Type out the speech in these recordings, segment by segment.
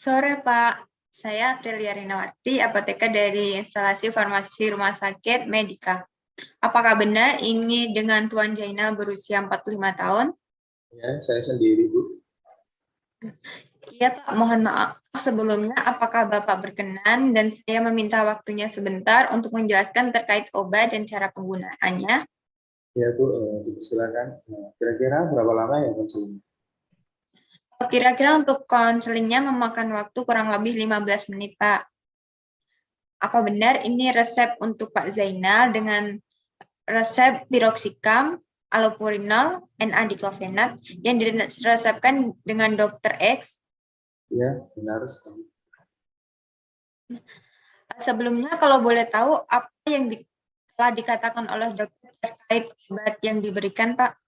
Sore, Pak. Saya Aprilia Rinawati, apoteker dari instalasi farmasi Rumah Sakit Medika. Apakah benar ini dengan Tuan Jainal berusia 45 tahun? Ya, saya sendiri, Bu. Iya, Pak. Mohon maaf sebelumnya. Apakah Bapak berkenan dan saya meminta waktunya sebentar untuk menjelaskan terkait obat dan cara penggunaannya? Ya, Bu, silakan. Kira-kira berapa lama ya konseling? Kira-kira untuk konselingnya memakan waktu kurang lebih 15 menit, Pak. Apa benar ini resep untuk Pak Zainal dengan resep piroxicam, allopurinol, NA-diclofenac yang diresepkan dengan Dr. X? Ya, benar sekali. Sebelumnya kalau boleh tahu apa yang telah dikatakan oleh dokter terkait obat yang diberikan, Pak?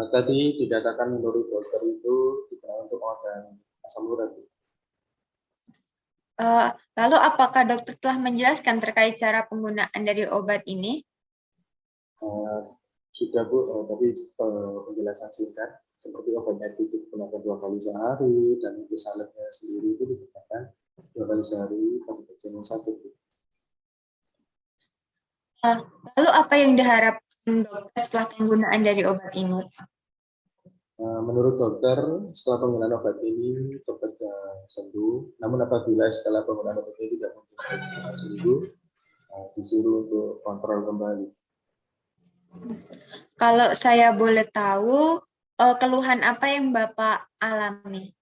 Tadi dikatakan menurut dokter itu tidak untuk organ asam urat. Lalu apakah dokter telah menjelaskan terkait cara penggunaan dari obat ini? Sudah, Bu, tapi penjelasan singkat seperti obatnya itu digunakan 2 kali sehari dan untuk salepnya sendiri itu digunakan 2 kali sehari pada pasien yang sakit. Lalu apa yang diharapkan dokter setelah penggunaan dari obat ini? Menurut dokter, setelah penggunaan obat ini cepat sembuh. Namun apabila setelah penggunaan obat ini tidak mungkin sembuh, disuruh untuk kontrol kembali. Kalau saya boleh tahu, keluhan apa yang Bapak alami?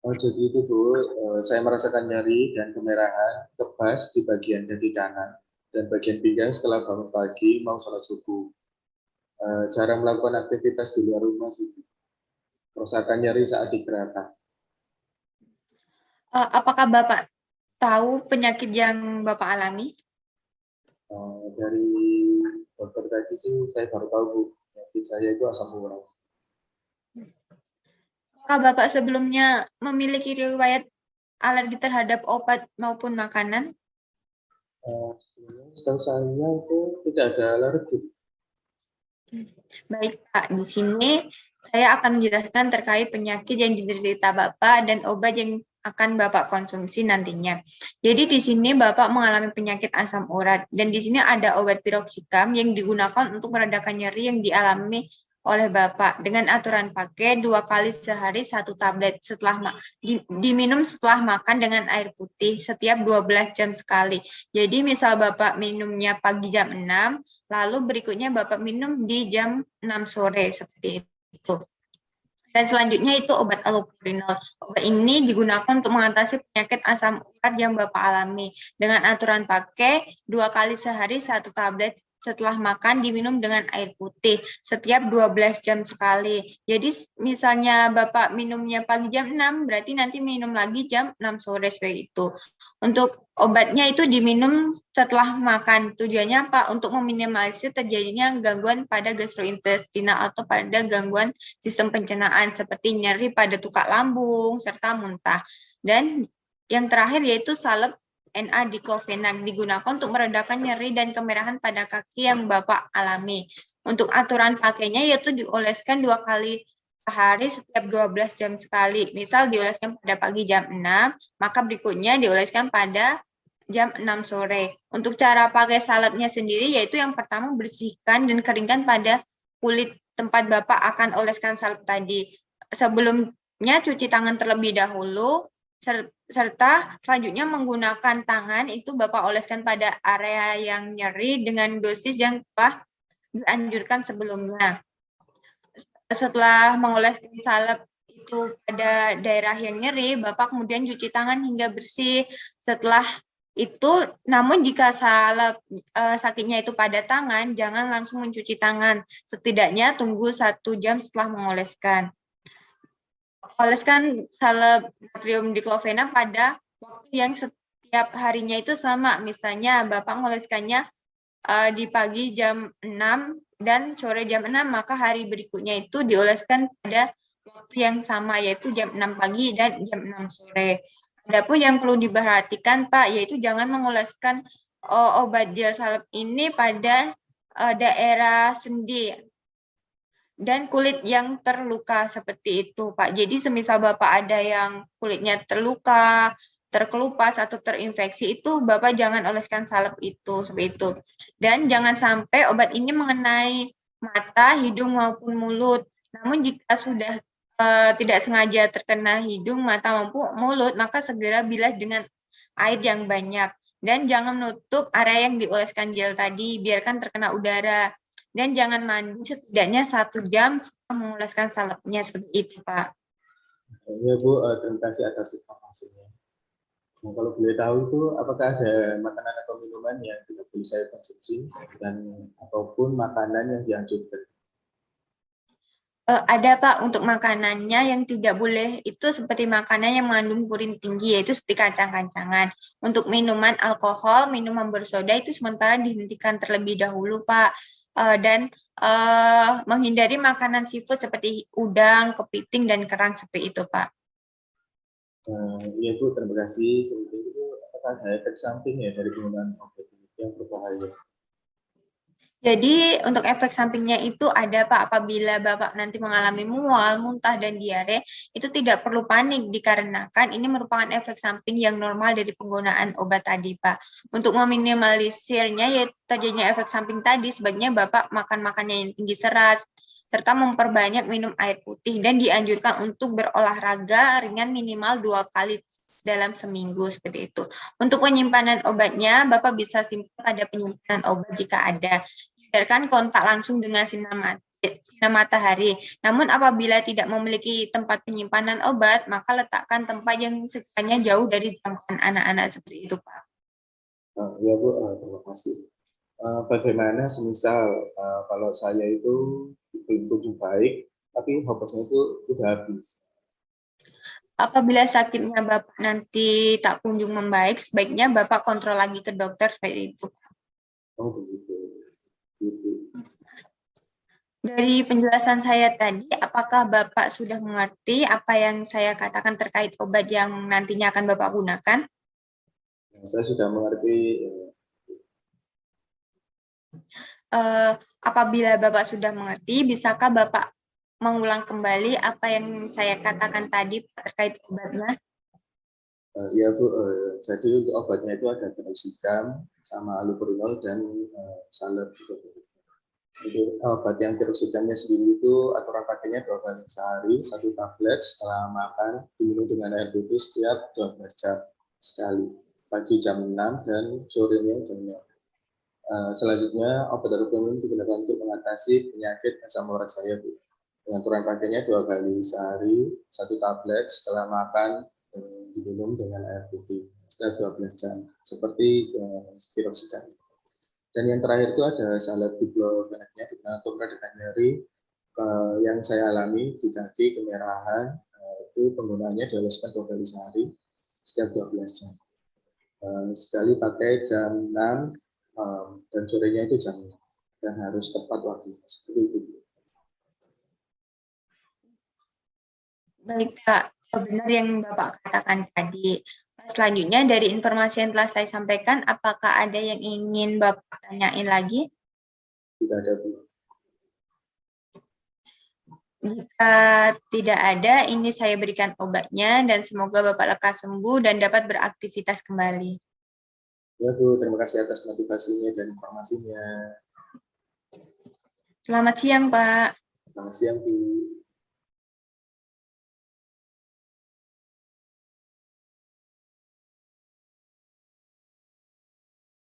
Jadi itu, Bu, saya merasakan nyeri dan kemerahan, kebas di bagian kaki kanan dan bagian pinggang setelah bangun pagi mau sholat subuh. Jarang melakukan aktivitas di luar rumah sih. Merasakan nyeri saat digerakkan. Apakah Bapak tahu penyakit yang Bapak alami? Dari dokter tadi sih saya baru tahu, Bu, penyakit saya itu asam urat. Apakah Bapak sebelumnya memiliki riwayat alergi terhadap obat maupun makanan? Setahu saya itu tidak ada alergi. Baik, Pak. Di sini saya akan menjelaskan terkait penyakit yang diderita Bapak dan obat yang akan Bapak konsumsi nantinya. Jadi di sini Bapak mengalami penyakit asam urat dan di sini ada obat piroxicam yang digunakan untuk meredakan nyeri yang dialami oleh Bapak dengan aturan pakai 2 kali sehari 1 tablet setelah diminum setelah makan dengan air putih setiap 12 jam sekali. Jadi misal Bapak minumnya pagi jam 6, lalu berikutnya Bapak minum di jam 6 sore seperti itu. Dan selanjutnya itu obat allopurinol. Obat ini digunakan untuk mengatasi penyakit asam urat yang Bapak alami. Dengan aturan pakai 2 kali sehari 1 tablet setelah makan diminum dengan air putih setiap 12 jam sekali. Jadi misalnya Bapak minumnya pagi jam 6, berarti nanti minum lagi jam 6 sore seperti itu. Untuk obatnya itu diminum setelah makan. Tujuannya apa? Untuk meminimalisir terjadinya gangguan pada gastrointestinal atau pada gangguan sistem pencernaan seperti nyeri pada tukak lambung serta muntah. Dan yang terakhir yaitu salep NA-diclofenac digunakan untuk meredakan nyeri dan kemerahan pada kaki yang Bapak alami. Untuk aturan pakainya yaitu dioleskan 2 kali sehari setiap 12 jam sekali. Misal dioleskan pada pagi jam 6, maka berikutnya dioleskan pada jam 6 sore. Untuk cara pakai salepnya sendiri yaitu yang pertama bersihkan dan keringkan pada kulit tempat Bapak akan oleskan salep tadi. Sebelumnya cuci tangan terlebih dahulu, serta selanjutnya menggunakan tangan itu Bapak oleskan pada area yang nyeri dengan dosis yang telah dianjurkan sebelumnya. Setelah mengoleskan salep itu pada daerah yang nyeri, Bapak kemudian cuci tangan hingga bersih. Setelah itu, namun jika salep sakitnya itu pada tangan, jangan langsung mencuci tangan. Setidaknya tunggu 1 jam setelah mengoleskan. Oleskan salep natrium diclofenac pada waktu yang setiap harinya itu sama. Misalnya Bapak mengoleskannya di pagi jam 6 dan sore jam 6, maka hari berikutnya itu dioleskan pada waktu yang sama, yaitu jam 6 pagi dan jam 6 sore. Adapun yang perlu diperhatikan, Pak, yaitu jangan mengoleskan obat gel salep ini pada daerah sendi. dan kulit yang terluka seperti itu, Pak. Jadi semisal Bapak ada yang kulitnya terluka, terkelupas atau terinfeksi itu Bapak jangan oleskan salep itu seperti itu. Dan jangan sampai obat ini mengenai mata, hidung maupun mulut. Namun jika sudah tidak sengaja terkena hidung, mata maupun mulut, maka segera bilas dengan air yang banyak. Dan jangan menutup area yang dioleskan gel tadi, biarkan terkena udara. Dan jangan mandi setidaknya 1 jam setelah mengoleskan salepnya, seperti itu, Pak. Ya Bu, terima kasih atas informasinya. Nah, kalau boleh tahu itu apakah ada makanan atau minuman yang tidak boleh saya konsumsi dan ataupun makanan yang dianjurkan? Ada Pak, untuk makanannya yang tidak boleh itu seperti makanan yang mengandung purin tinggi, yaitu seperti kacang-kacangan. Untuk minuman alkohol, minuman bersoda itu sementara dihentikan terlebih dahulu Pak. Dan menghindari makanan seafood seperti udang, kepiting, dan kerang seperti itu Pak. Iya Bu, terima kasih. Seperti itu, apakah ada efek samping ya dari penggunaan obat ini yang berbahaya? Jadi untuk efek sampingnya itu ada Pak, apabila Bapak nanti mengalami mual, muntah, dan diare, itu tidak perlu panik dikarenakan ini merupakan efek samping yang normal dari penggunaan obat tadi Pak. Untuk meminimalisirnya yaitu terjadinya efek samping tadi, sebaiknya Bapak makan makanan yang tinggi serat, serta memperbanyak minum air putih dan dianjurkan untuk berolahraga ringan minimal 2 kali dalam seminggu seperti itu. Untuk penyimpanan obatnya, Bapak bisa simpan pada penyimpanan obat jika ada. Hindarkan kontak langsung dengan sinar matahari. Namun apabila tidak memiliki tempat penyimpanan obat, maka letakkan tempat yang sekiranya jauh dari jangkauan anak-anak seperti itu, Pak. Ya Bu, terima kasih. Bagaimana semisal kalau saya itu belum kunjung baik, tapi obatnya itu sudah habis. Apabila sakitnya Bapak nanti tak kunjung membaik, sebaiknya Bapak kontrol lagi ke dokter seperti itu. Oh begitu. Gitu. Dari penjelasan saya tadi, apakah Bapak sudah mengerti apa yang saya katakan terkait obat yang nantinya akan Bapak gunakan? Nah, saya sudah mengerti. Apabila Bapak sudah mengerti, bisakah Bapak mengulang kembali apa yang saya katakan tadi terkait obatnya? Ya Bu, jadi untuk obatnya itu ada piroxicam sama allopurinol dan salep juga. Jadi obat yang piroxicamnya sendiri itu aturan pakainya 2 kali sehari, 1 tablet setelah makan diminum dengan air putih setiap 12 jam sekali, pagi jam 6 dan sorenya jam 6. Selanjutnya obat allopurinol digunakan untuk mengatasi penyakit asam urat saya Bu. Dengan aturan pakainya 2 kali sehari, 1 tablet setelah makan diminum dengan air putih setelah 12 jam, seperti piroxicam. Dan yang terakhir itu ada salep diclofenaknya digunakan untuk meredakan nyeri yang saya alami di kaki kemerahan. Itu penggunaannya dioleskan 2 kali sehari setiap 12 jam. Sekali pakai jam 6 dan sorenya itu jam 6 dan harus tepat waktu seperti itu. Baik, Kak. Benar yang Bapak katakan tadi. Selanjutnya, dari informasi yang telah saya sampaikan, apakah ada yang ingin Bapak tanyain lagi? Tidak ada Bu. Jika tidak ada, ini saya berikan obatnya dan semoga Bapak lekas sembuh dan dapat beraktivitas kembali. Ya Bu, terima kasih atas motivasinya dan informasinya. Selamat siang, Pak. Selamat siang Bu.